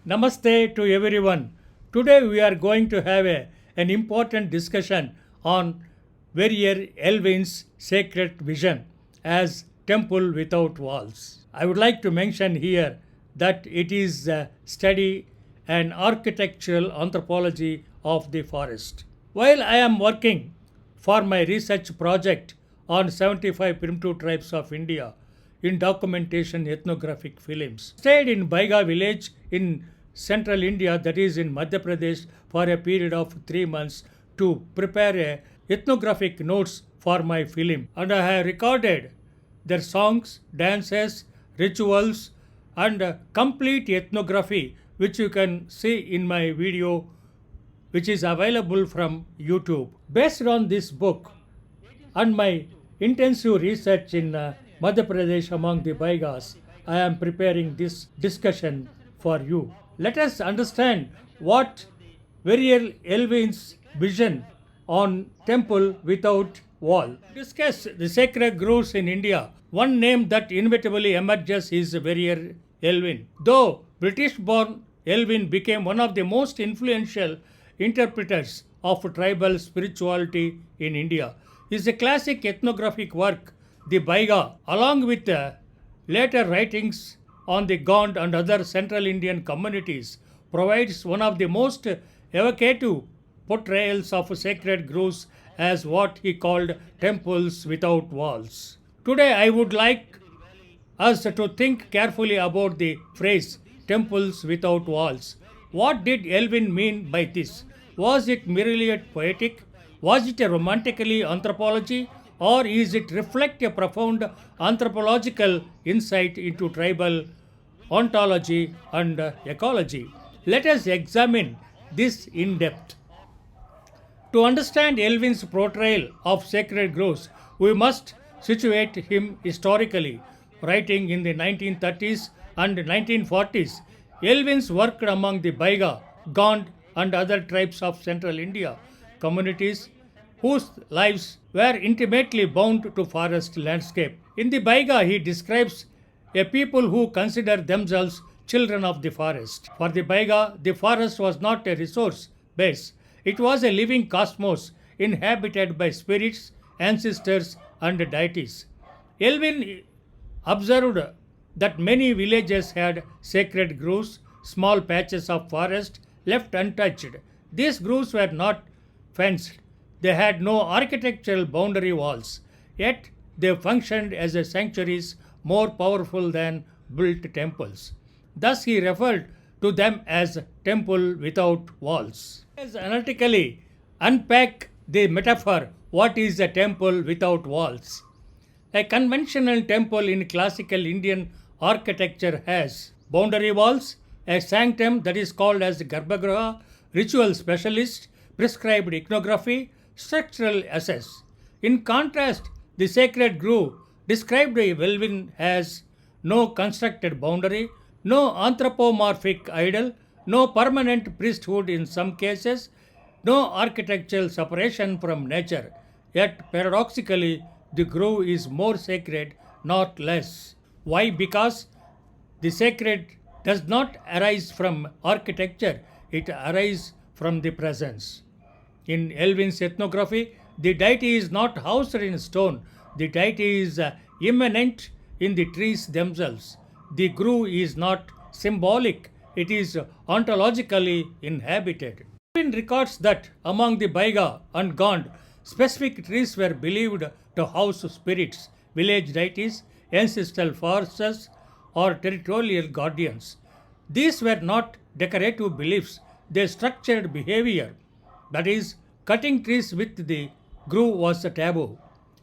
Namaste to everyone. Today we are going to have an important discussion on Verrier Elwin's sacred vision as temple without walls. I would like to mention here that it is a study and architectural anthropology of the forest. While I am working for my research project on 75 primitive tribes of India in documentation ethnographic films. Stayed in Baiga village in central India, that is in Madhya Pradesh, for a period of 3 months to prepare ethnographic notes for my film. And I have recorded their songs, dances, rituals, and complete ethnography, which you can see in my video, which is available from YouTube. Based on this book and my intensive research in Madhya Pradesh among the Baigas, I am preparing this discussion for you. Let us understand what Verrier Elwin's vision on temple without wall. Discuss the sacred groves in India. One name that inevitably emerges is Verrier Elwin. Though British-born, Elwin became one of the most influential interpreters of tribal spirituality in India. His classic ethnographic work, the Baiga, along with later writings on the Gond and other central Indian communities, provides one of the most evocative portrayals of sacred groves as what he called temples without walls. Today I would like us to think carefully about the phrase temples without walls. What did Elwin mean by this? Was it merely a poetic? Was it a romantically anthropology? Or is it reflect a profound anthropological insight into tribal ontology and ecology? Let us examine this in depth. To understand Elwin's portrayal of sacred groves, we must situate him historically. Writing in the 1930s and 1940s, Elwin's worked among the Baiga, Gond, and other tribes of central India, communities whose lives were intimately bound to forest landscape. In the Baiga, he describes a people who consider themselves children of the forest. For the Baiga, the forest was not a resource base. It was a living cosmos inhabited by spirits, ancestors, and deities. Elwin observed that many villages had sacred groves, small patches of forest left untouched. These groves were not fenced. They had no architectural boundary walls, yet they functioned as a sanctuaries more powerful than built temples. Thus he referred to them as temple without walls. Let's analytically unpack the metaphor. What is a temple without walls? A conventional temple in classical Indian architecture has boundary walls, a sanctum that is called as Garbhagriha, ritual specialist, prescribed iconography, structural access. In contrast, the sacred grove described by Elwin has no constructed boundary, no anthropomorphic idol, no permanent priesthood in some cases, no architectural separation from nature. Yet paradoxically, the grove is more sacred, not less. Why? Because the sacred does not arise from architecture, it arises from the presence. In Elwin's ethnography, the deity is not housed in stone, the deity is immanent in the trees themselves. The grove is not symbolic, it is ontologically inhabited. Elwin records that among the Baiga and Gond, specific trees were believed to house spirits, village deities, ancestral forces, or territorial guardians. These were not decorative beliefs, they structured behavior. That is, cutting trees with the grove was a taboo.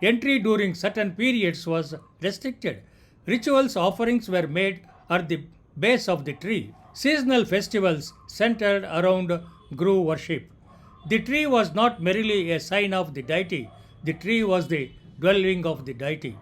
Entry during certain periods was restricted. Rituals offerings were made at the base of the tree. Seasonal festivals centered around grove worship. The tree was not merely a sign of the deity, the tree was the dwelling of the deity.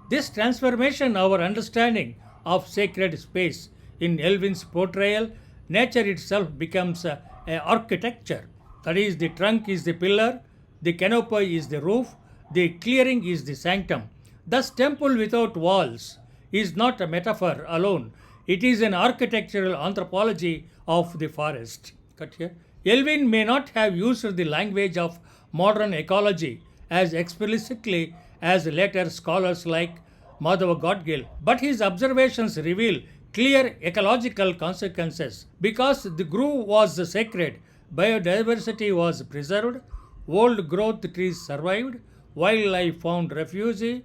This transformation, our understanding of sacred space in Elwin's portrayal, nature itself becomes a architecture. That is, the trunk is the pillar, the canopy is the roof, the clearing is the sanctum. Thus, temple without walls is not a metaphor alone. It is an architectural anthropology of the forest. Cut here. Elwin may not have used the language of modern ecology as explicitly as later scholars like Madhava Godgil, but his observations reveal clear ecological consequences. Because the grove was sacred, biodiversity was preserved, old growth trees survived, wildlife found refuge,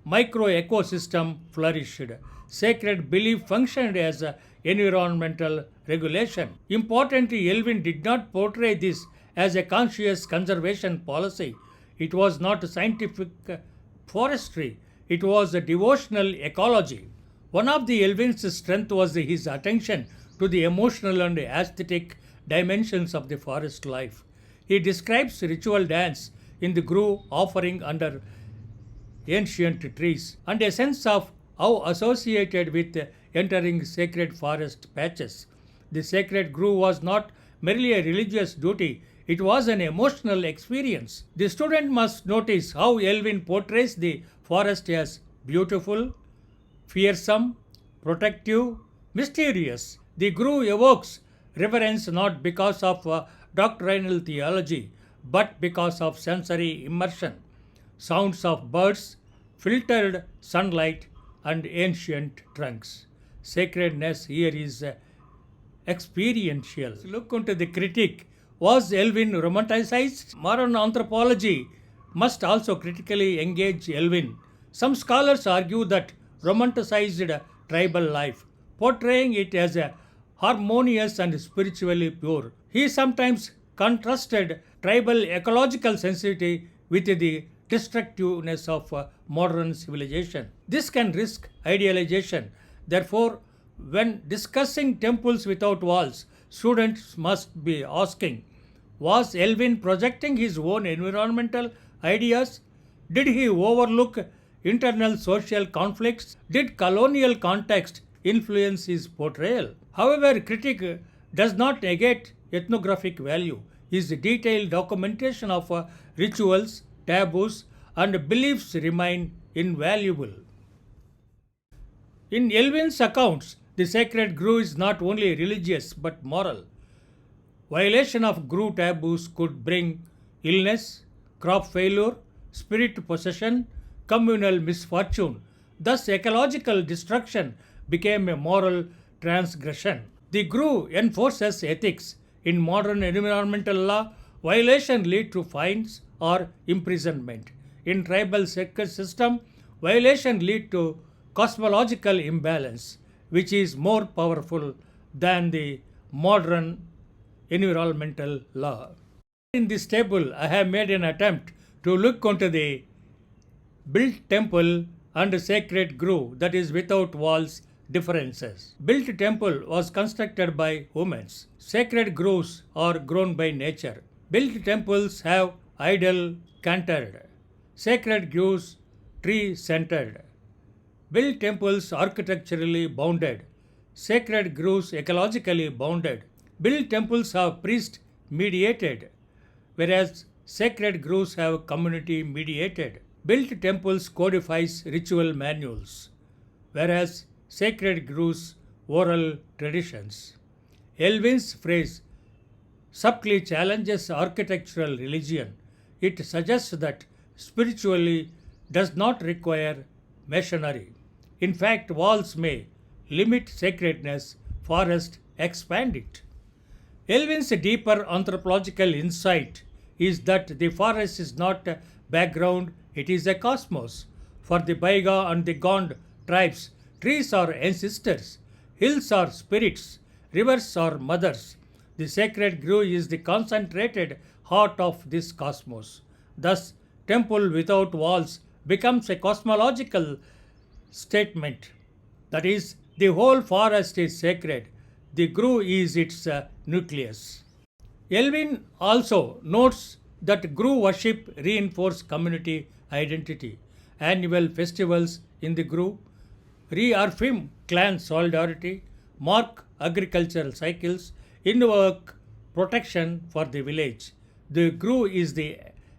micro ecosystem flourished. Sacred belief functioned as a environmental regulation. Importantly, Elwin did not portray this as a conscious conservation policy. It was not scientific forestry, it was a devotional ecology. One of the Elwin's strength was his attention to the emotional and aesthetic dimensions of the forest life. He describes ritual dance in the grove offering under ancient trees and a sense of how associated with entering sacred forest patches. The sacred grove was not merely a religious duty, it was an emotional experience. The student must notice how Elwin portrays the forest as beautiful, fearsome, protective, mysterious. The grove evokes reverence not because of doctrinal theology, but because of sensory immersion. Sounds of birds, filtered sunlight, and ancient trunks. Sacredness here is experiential. Look into the critique. Was Elwin romanticized? Modern anthropology must also critically engage Elwin. Some scholars argue that romanticized tribal life, portraying it as a harmonious and spiritually pure. He sometimes contrasted tribal ecological sensitivity with the destructiveness of modern civilization. This can risk idealization. Therefore, when discussing temples without walls, students must be asking, was Elwin projecting his own environmental ideas? Did he overlook internal social conflicts? Did colonial context influence his portrayal? However, critique does not negate ethnographic value. His detailed documentation of rituals, taboos, and beliefs remain invaluable. In Elwin's accounts, the sacred grove is not only religious but moral. Violation of grove taboos could bring illness, crop failure, spirit possession, communal misfortune. Thus, ecological destruction became a moral transgression. The grove enforces ethics. In modern environmental law, violation leads to fines or imprisonment. In tribal system, violation leads to cosmological imbalance, which is more powerful than the modern environmental law. In this table, I have made an attempt to look into the built temple and sacred grove, that is without walls, differences. Built temple was constructed by humans. Sacred groves are grown by nature. Built temples have idol cantered. Sacred groves tree centered. Built temples architecturally bounded. Sacred groves ecologically bounded. Built temples have priest mediated, whereas sacred groves have community mediated. Built temples codifies ritual manuals, whereas sacred groves oral traditions. Elwin's phrase subtly challenges architectural religion. It suggests that spiritually does not require masonry. In fact, walls may limit sacredness, forests expand it. Elwin's deeper anthropological insight is that the forest is not a background, it is a cosmos. For the Baiga and the Gond tribes, trees are ancestors, hills are spirits, rivers are mothers. The sacred grove is the concentrated heart of this cosmos. Thus, temple without walls becomes a cosmological statement. That is, the whole forest is sacred. The grove is its nucleus. Elwin also notes that grove worship reinforce community identity. Annual festivals in the grove reaffirm clan solidarity, mark agricultural cycles, invoke protection for the village. The grove is the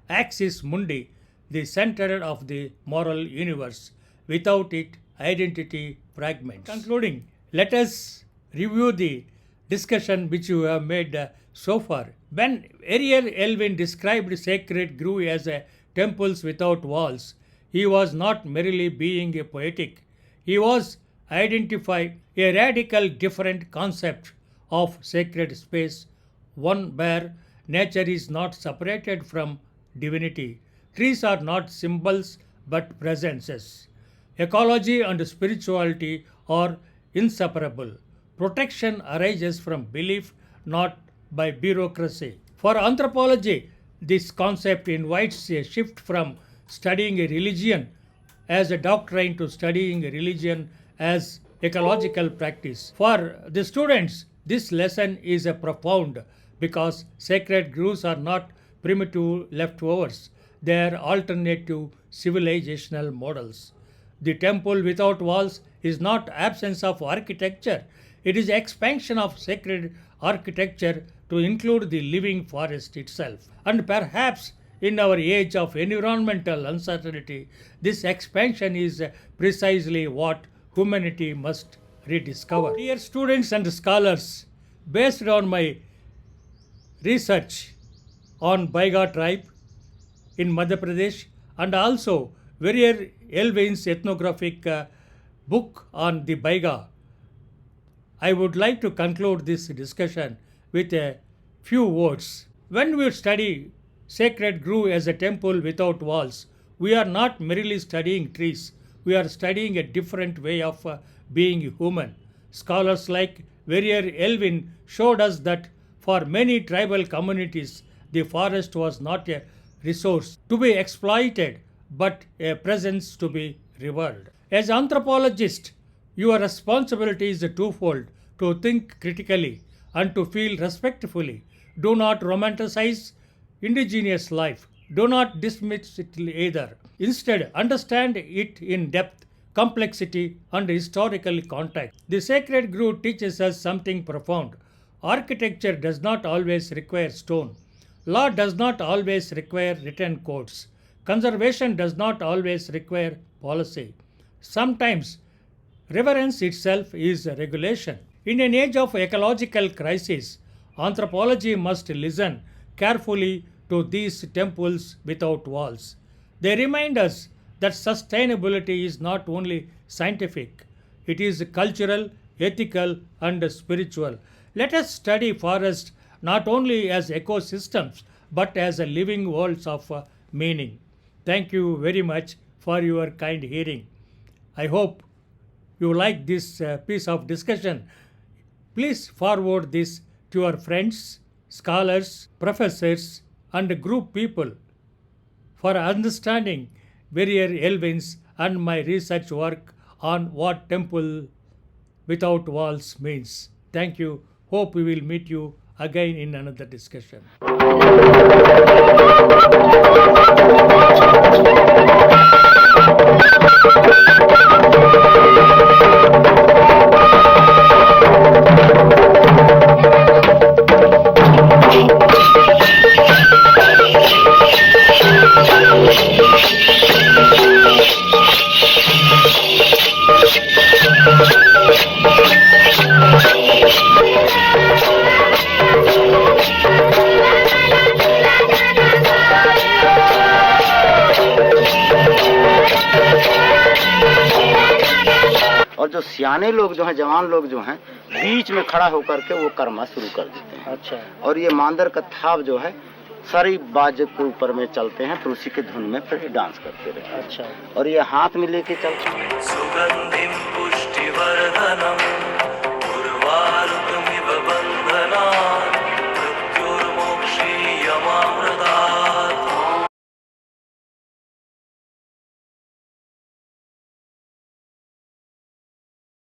axis mundi, the center of the moral universe. Without it, identity fragments. Concluding, let us review the discussion which you have made so far. When Verrier Elwin described sacred grove as a temples without walls, he was not merely being a poetic. He was identifying a radical different concept of sacred space, one where nature is not separated from divinity. Trees are not symbols but presences. Ecology and spirituality are inseparable. Protection arises from belief, not by bureaucracy. For anthropology, this concept invites a shift from studying a religion as a doctrine to studying a religion as ecological practice. For the students, this lesson is a profound because sacred groves are not primitive leftovers, they are alternative civilizational models. The temple without walls is not absence of architecture, it is expansion of sacred architecture to include the living forest itself. And perhaps in our age of environmental uncertainty, this expansion is precisely what humanity must rediscover. Dear students and scholars, based on my research on Baiga tribe in Madhya Pradesh and also Verrier Elwin's ethnographic book on the Baiga, I would like to conclude this discussion with a few words. When we study sacred grove as a temple without walls, we are not merely studying trees, we are studying a different way of being human. Scholars like Verrier Elwin showed us that for many tribal communities, the forest was not a resource to be exploited, but a presence to be revered. As anthropologist, your responsibility is twofold: to think critically and to feel respectfully. Do not romanticize indigenous life. Do not dismiss it either. Instead, understand it in depth, complexity, and historical context. The sacred grove teaches us something profound. Architecture does not always require stone. Law does not always require written codes. Conservation does not always require policy. Sometimes reverence itself is a regulation. In an age of ecological crisis, anthropology must listen carefully to these temples without walls. They remind us that sustainability is not only scientific, it is cultural, ethical, and spiritual. Let us study forests not only as ecosystems but as a living worlds of meaning. Thank you very much for your kind hearing. I hope you like this piece of discussion. Please forward this to your friends, scholars, professors, and group people for understanding Verrier Elwin's and my research work on what temple without walls means. Thank you. Hope we will meet you again in another discussion. और जो सियाने लोग जो हैं, जवान लोग जो हैं, बीच में खड़ा होकर के वो कर्मा शुरू कर देते हैं। अच्छा। और ये मांदर का थाप जो है सारी बाज के ऊपर में चलते हैं, फिर उसी के धुन में फिर डांस करते रहते हैं। अच्छा। और ये हाथ में लेके चलते हैं।